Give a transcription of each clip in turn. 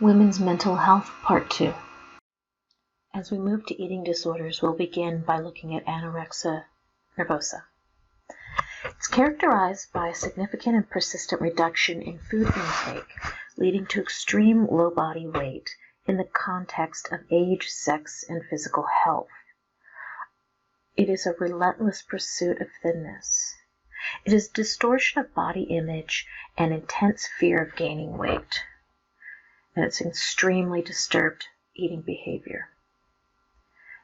Women's Mental Health, Part 2. As we move to eating disorders, we'll begin by looking at anorexia nervosa. It's characterized by a significant and persistent reduction in food intake, leading to extreme low body weight in the context of age, sex, and physical health. It is a relentless pursuit of thinness. It is distortion of body image and intense fear of gaining weight. And it's extremely disturbed eating behavior.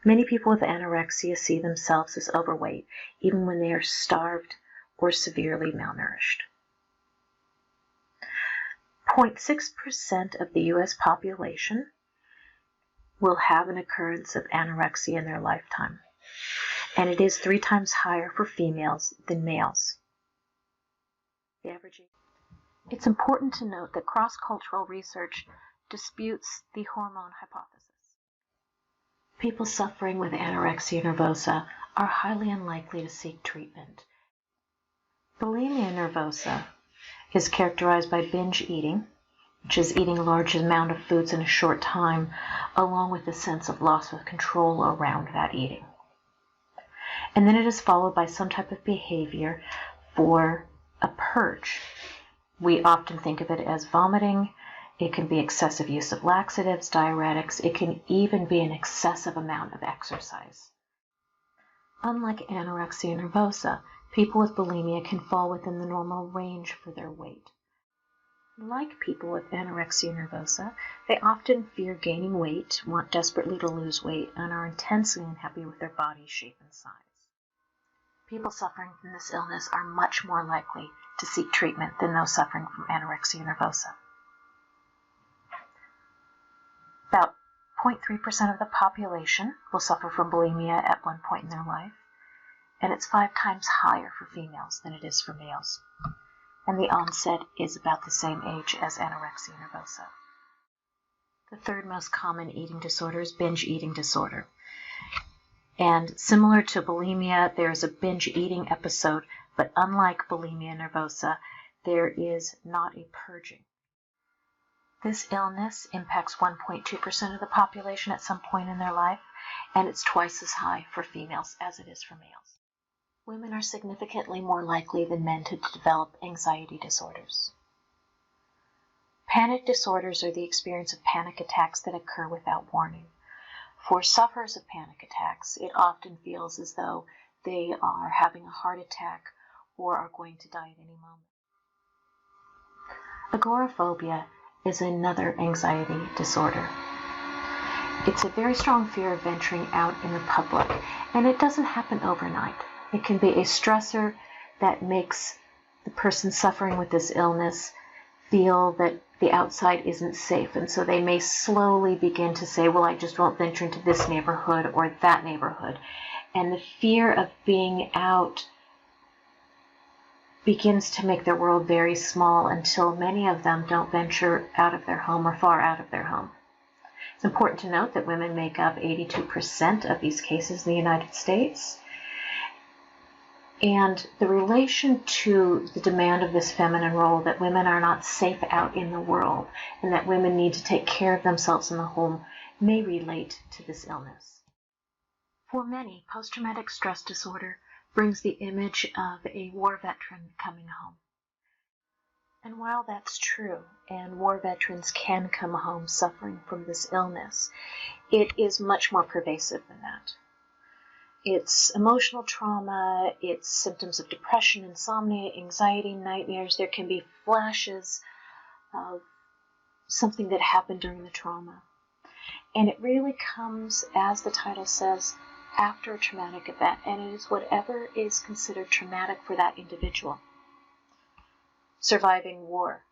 Many people with anorexia see themselves as overweight, even when they are starved or severely malnourished. 0.6% of the U.S. population will have an occurrence of anorexia in their lifetime, and it is 3 times higher for females than males. The average age. It's important to note that cross-cultural research disputes the hormone hypothesis. People suffering with anorexia nervosa are highly unlikely to seek treatment. Bulimia nervosa is characterized by binge eating, which is eating a large amount of foods in a short time, along with a sense of loss of control around that eating. And then it is followed by some type of behavior for a purge. We often think of it as vomiting. It can be excessive use of laxatives, diuretics. It can even be an excessive amount of exercise. Unlike anorexia nervosa, people with bulimia can fall within the normal range for their weight. Like people with anorexia nervosa, they often fear gaining weight, want desperately to lose weight, and are intensely unhappy with their body shape and size. People suffering from this illness are much more likely to seek treatment than those suffering from anorexia nervosa. About 0.3% of the population will suffer from bulimia at one point in their life, and it's 5 times higher for females than it is for males. And the onset is about the same age as anorexia nervosa. The third most common eating disorder is binge eating disorder. And similar to bulimia, there is a binge eating episode, but unlike bulimia nervosa, there is not a purging. This illness impacts 1.2% of the population at some point in their life, and it's twice as high for females as it is for males. Women are significantly more likely than men to develop anxiety disorders. Panic disorders are the experience of panic attacks that occur without warning. For sufferers of panic attacks, it often feels as though they are having a heart attack or are going to die at any moment. Agoraphobia is another anxiety disorder. It's a very strong fear of venturing out in the public, and it doesn't happen overnight. It can be a stressor that makes the person suffering with this illness feel that the outside isn't safe, and so they may slowly begin to say, well, I just won't venture into this neighborhood or that neighborhood. And the fear of being out begins to make their world very small until many of them don't venture out of their home or far out of their home. It's important to note that women make up 82% of these cases in the United States. And the relation to the demand of this feminine role, that women are not safe out in the world and that women need to take care of themselves in the home, may relate to this illness. For many, post-traumatic stress disorder brings the image of a war veteran coming home. And while that's true, and war veterans can come home suffering from this illness, it is much more pervasive than that. It's emotional trauma, it's symptoms of depression, insomnia, anxiety, nightmares. There can be flashes of something that happened during the trauma. And it really comes, as the title says, after a traumatic event, and it is whatever is considered traumatic for that individual. Surviving war,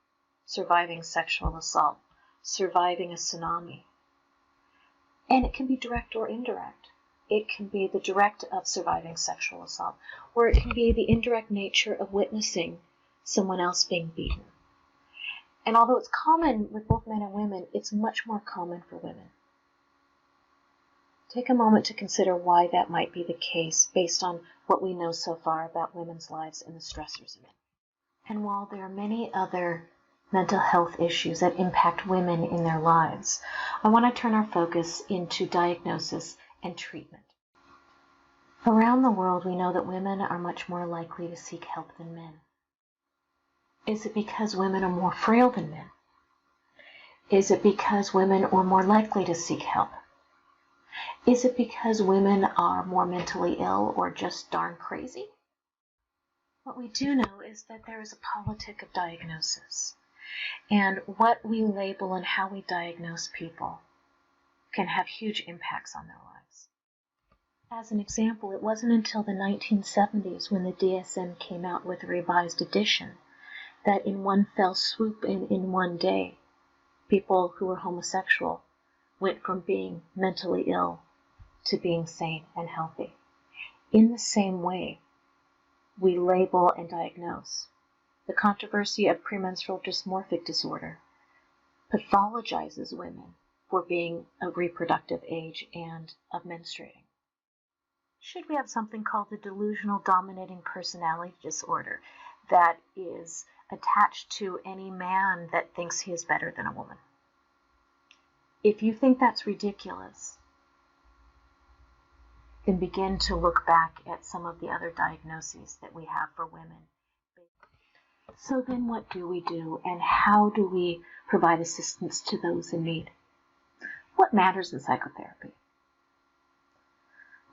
surviving sexual assault, surviving a tsunami. And it can be direct or indirect. It can be the direct of surviving sexual assault, or it can be the indirect nature of witnessing someone else being beaten. And although it's common with both men and women, it's much more common for women. Take a moment to consider why that might be the case based on what we know so far about women's lives and the stressors of it. And while there are many other mental health issues that impact women in their lives, I want to turn our focus into diagnosis and treatment. Around the world, we know that women are much more likely to seek help than men. Is it because women are more frail than men? Is it because women are more likely to seek help? Is it because women are more mentally ill or just darn crazy? What we do know is that there is a politic of diagnosis, and what we label and how we diagnose people can have huge impacts on their lives. As an example, it wasn't until the 1970s when the DSM came out with a revised edition that in one fell swoop in one day, people who were homosexual went from being mentally ill to being sane and healthy. In the same way, we label and diagnose. The controversy of premenstrual dysmorphic disorder pathologizes women for being of reproductive age and of menstruating. Should we have something called the delusional dominating personality disorder that is attached to any man that thinks he is better than a woman? If you think that's ridiculous, then begin to look back at some of the other diagnoses that we have for women. So then what do we do, and how do we provide assistance to those in need? What matters in psychotherapy?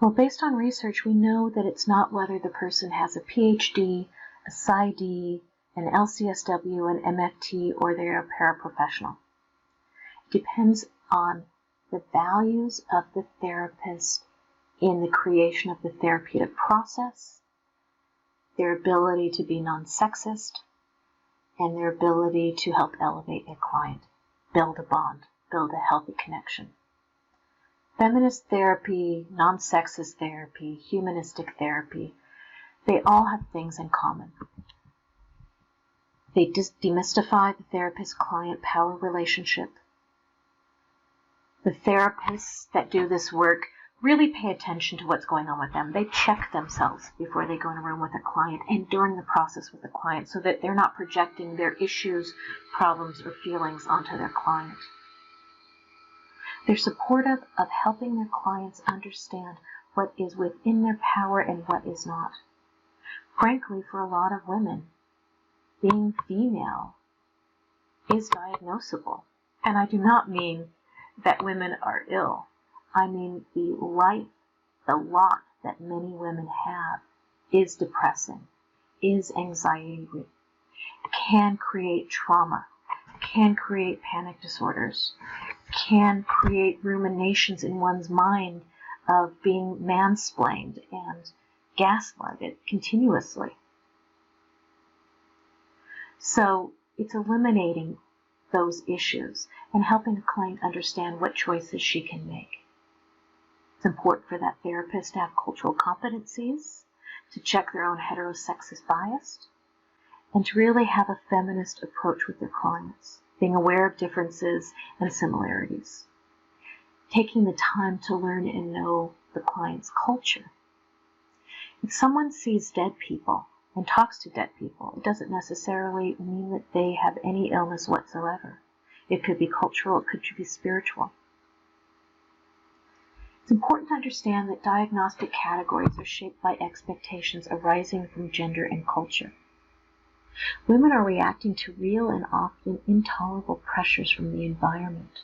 Well, based on research, we know that it's not whether the person has a PhD, a PsyD, an LCSW, an MFT, or they're a paraprofessional. It depends on the values of the therapist in the creation of the therapeutic process, their ability to be non-sexist, and their ability to help elevate their client, build a bond, build a healthy connection. Feminist therapy, non-sexist therapy, humanistic therapy, they all have things in common. They demystify the therapist-client power relationship. The therapists that do this work really pay attention to what's going on with them. They check themselves before they go in a room with a client and during the process with the client so that they're not projecting their issues, problems, or feelings onto their client. They're supportive of helping their clients understand what is within their power and what is not. Frankly, for a lot of women, being female is diagnosable. And I do not mean that women are ill. I mean the lot that many women have is depressing, is anxiety, can create trauma, can create panic disorders, can create ruminations in one's mind of being mansplained and gaslighted continuously. So it's eliminating those issues and helping a client understand what choices she can make. It's important for that therapist to have cultural competencies, to check their own heterosexist bias, and to really have a feminist approach with their clients, being aware of differences and similarities, taking the time to learn and know the client's culture. If someone sees dead people and talks to dead people, it doesn't necessarily mean that they have any illness whatsoever. It could be cultural, it could be spiritual. It's important to understand that diagnostic categories are shaped by expectations arising from gender and culture. Women are reacting to real and often intolerable pressures from the environment.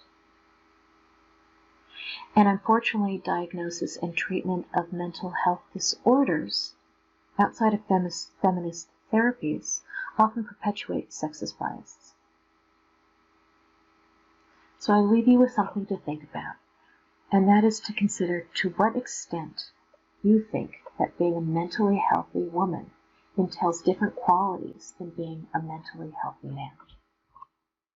And unfortunately, diagnosis and treatment of mental health disorders outside of feminist therapies often perpetuate sexist biases. So I leave you with something to think about, and that is to consider to what extent you think that being a mentally healthy woman entails different qualities than being a mentally healthy man.